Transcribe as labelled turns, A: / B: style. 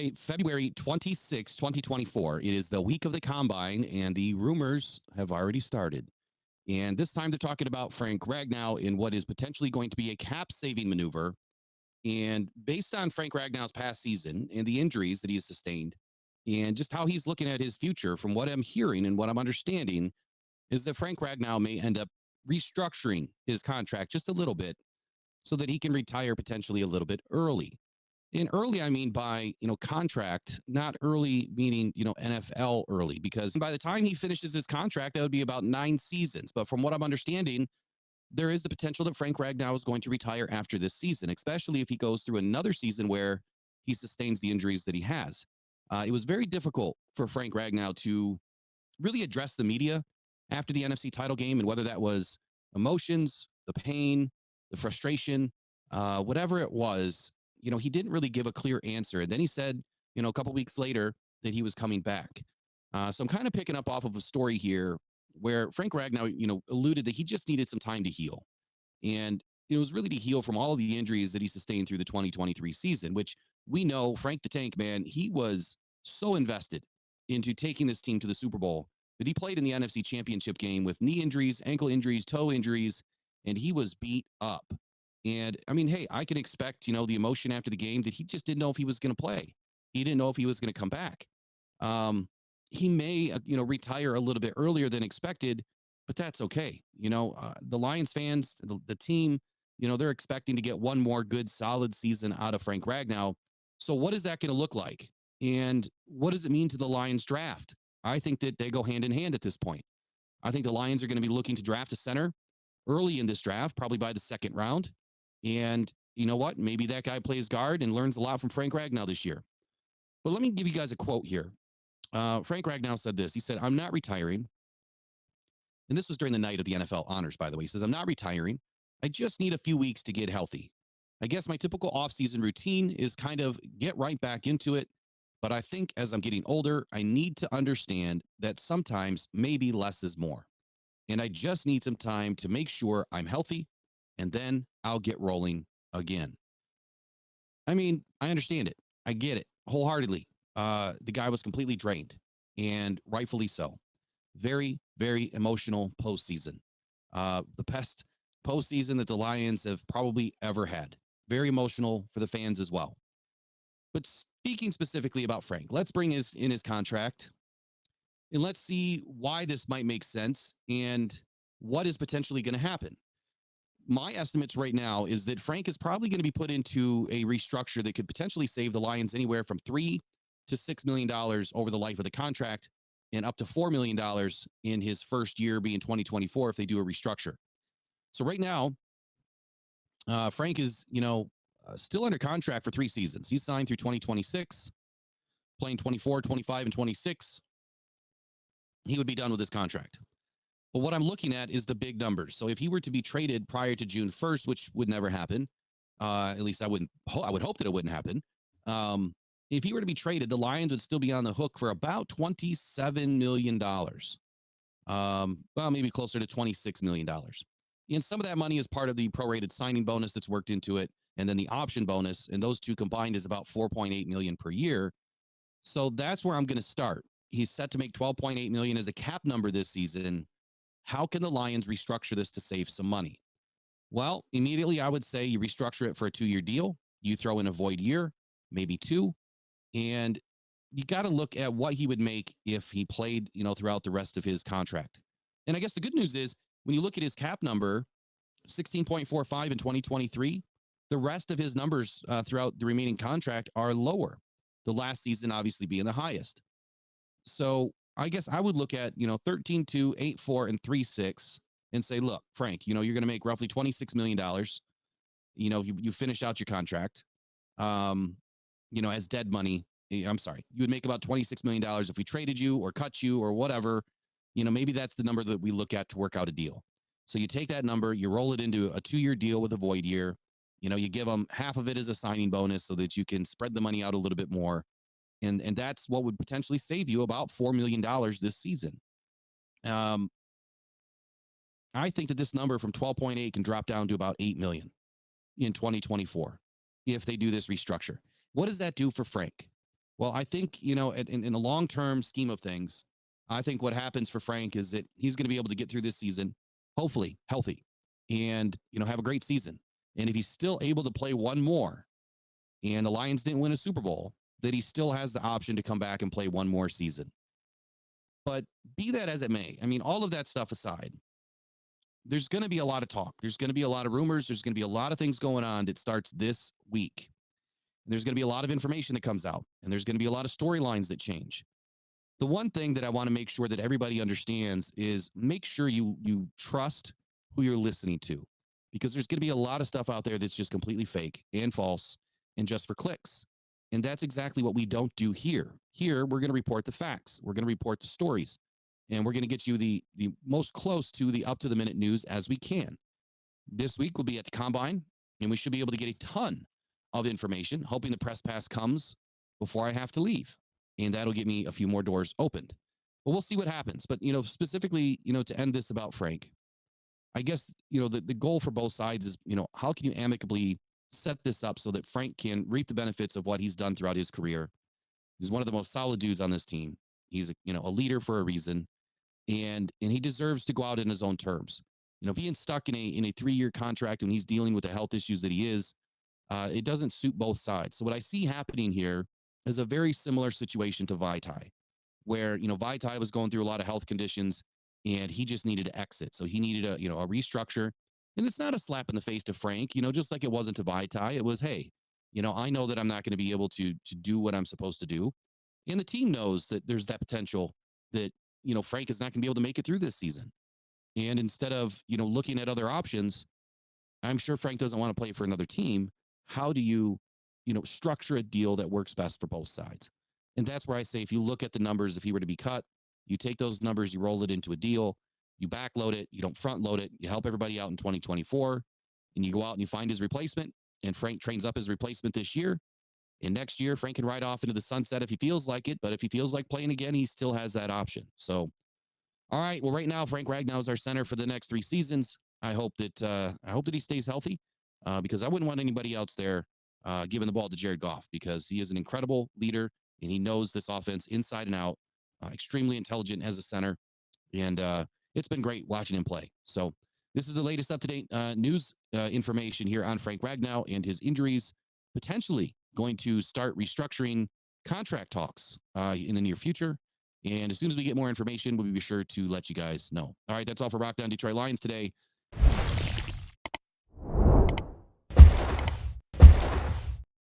A: Friday, February 26, 2024. It is the week of the combine, and the rumors have already started. And this time they're talking about Frank Ragnow in what is potentially going to be a cap saving maneuver. And based on Frank Ragnow's past season and the injuries that he has sustained, and just how he's looking at his future, from what I'm hearing and what I'm understanding, is that Frank Ragnow may end up restructuring his contract just a little bit so that he can retire potentially a little bit early. And early, I mean by, contract, not early meaning, NFL early, because by the time he finishes his contract, that would be about 9 seasons. But from what I'm understanding, there is the potential that Frank Ragnow is going to retire after this season, especially if he goes through another season where he sustains the injuries that he has. It was very difficult for Frank Ragnow to really address the media after the NFC title game, and whether that was emotions, the pain, the frustration, whatever it was, he didn't really give a clear answer. And then he said, a couple weeks later that he was coming back. So I'm kind of picking up off of a story here where Frank Ragnow, alluded that he just needed some time to heal. And it was really to heal from all of the injuries that he sustained through the 2023 season, which we know Frank the Tank, man, he was so invested into taking this team to the Super Bowl that he played in the NFC Championship game with knee injuries, ankle injuries, toe injuries, and he was beat up. And I mean, hey, I can expect, the emotion after the game that he just didn't know if he was going to play. He didn't know if he was going to come back. Um, he may, retire a little bit earlier than expected, but that's okay. The Lions fans, the team, they're expecting to get one more good, solid season out of Frank Ragnow. So what is that going to look like? And what does it mean to the Lions draft? I think that they go hand in hand at this point. I think the Lions are going to be looking to draft a center early in this draft, probably by the second round. And you know what? Maybe that guy plays guard and learns a lot from Frank Ragnow this year. But let me give you guys a quote here. Frank Ragnow said this. He said, "I'm not retiring." And this was during the night of the NFL honors, by the way. He says, "I'm not retiring. I just need a few weeks to get healthy. I guess my typical offseason routine is kind of get right back into it. But I think as I'm getting older, I need to understand that sometimes maybe less is more. And I just need some time to make sure I'm healthy, and then I'll get rolling again." I mean, I understand it. I get it wholeheartedly. The guy was completely drained, and rightfully so. Very, very emotional postseason. The best postseason that the Lions have probably ever had. Very emotional for the fans as well. But speaking specifically about Frank, let's bring in his contract, and let's see why this might make sense and what is potentially going to happen. My estimates right now is that Frank is probably going to be put into a restructure that could potentially save the Lions anywhere from $3 to $6 million over the life of the contract, and up to $4 million in his first year, being 2024, if they do a restructure. So right now, Frank is, still under contract for 3 seasons. He's signed through 2026, playing 24, 25, and 26. He would be done with his contract. But what I'm looking at is the big numbers. So if he were to be traded prior to June 1st, which would never happen, at least I would hope that it wouldn't happen. If he were to be traded, the Lions would still be on the hook for about $27 million. Well, maybe closer to $26 million. And some of that money is part of the prorated signing bonus that's worked into it, and then the option bonus, and those two combined is about $4.8 million per year. So that's where I'm going to start. He's set to make $12.8 million as a cap number this season. How can the Lions restructure this to save some money? Well, immediately I would say you restructure it for a 2-year deal. You throw in a void year, maybe 2, and you got to look at what he would make if he played, throughout the rest of his contract. And I guess the good news is when you look at his cap number, 16.45 in 2023, the rest of his numbers throughout the remaining contract are lower. The last season obviously being the highest. So I guess I would look at, 13.2, 8.4, and 3.6 and say, look, Frank, you're going to make roughly $26 million. You finish out your contract, as dead money. I'm sorry, you would make about $26 million if we traded you or cut you or whatever. Maybe that's the number that we look at to work out a deal. So you take that number, you roll it into a 2-year deal with a void year. You give them half of it as a signing bonus so that you can spread the money out a little bit more. And that's what would potentially save you about $4 million this season. I think that this number from 12.8 can drop down to about 8 million in 2024 if they do this restructure. What does that do for Frank? Well, I think, in the long term scheme of things, I think what happens for Frank is that he's going to be able to get through this season, hopefully healthy, and, have a great season. And if he's still able to play one more and the Lions didn't win a Super Bowl, that he still has the option to come back and play one more season. But be that as it may, I mean, all of that stuff aside, there's going to be a lot of talk. There's going to be a lot of rumors. There's going to be a lot of things going on that starts this week. There's going to be a lot of information that comes out, and there's going to be a lot of storylines that change. The one thing that I want to make sure that everybody understands is make sure you trust who you're listening to, because there's going to be a lot of stuff out there that's just completely fake and false and just for clicks. And that's exactly what we don't do here. Here, we're going to report the facts. We're going to report the stories, and we're going to get you the most close to the up to the minute news as we can. This week we'll be at the combine, and we should be able to get a ton of information, hoping the press pass comes before I have to leave. And that'll get me a few more doors opened. But we'll see what happens. But, specifically, to end this about Frank, I guess, the goal for both sides is, how can you amicably set this up so that Frank can reap the benefits of what he's done throughout his career? He's one of the most solid dudes on this team. He's a leader for a reason, and he deserves to go out in his own terms. Being stuck in a 3-year contract when he's dealing with the health issues that he is, it doesn't suit both sides. So what I see happening here is a very similar situation to Vaitai, where Vaitai was going through a lot of health conditions and he just needed to exit. So he needed a restructure. And it's not a slap in the face to Frank, just like it wasn't to Vaitai. It was, hey, I know that I'm not going to be able to do what I'm supposed to do. And the team knows that there's that potential that, Frank is not going to be able to make it through this season. And instead of, looking at other options, I'm sure Frank doesn't want to play for another team. How do you, structure a deal that works best for both sides? And that's where I say, if you look at the numbers, if he were to be cut, you take those numbers, you roll it into a deal, you backload it, you don't front load it, you help everybody out in 2024, and you go out and you find his replacement. And Frank trains up his replacement this year. And next year, Frank can ride off into the sunset if he feels like it. But if he feels like playing again, he still has that option. So, all right. Well, right now, Frank Ragnow is our center for the next 3 seasons. I hope that he stays healthy, because I wouldn't want anybody else there giving the ball to Jared Goff, because he is an incredible leader and he knows this offense inside and out. Extremely intelligent as a center, and it's been great watching him play. So this is the latest up to date news information here on Frank Ragnow and his injuries, potentially going to start restructuring contract talks in the near future. And as soon as we get more information, we'll be sure to let you guys know. All right, that's all for Rock Down Detroit Lions today.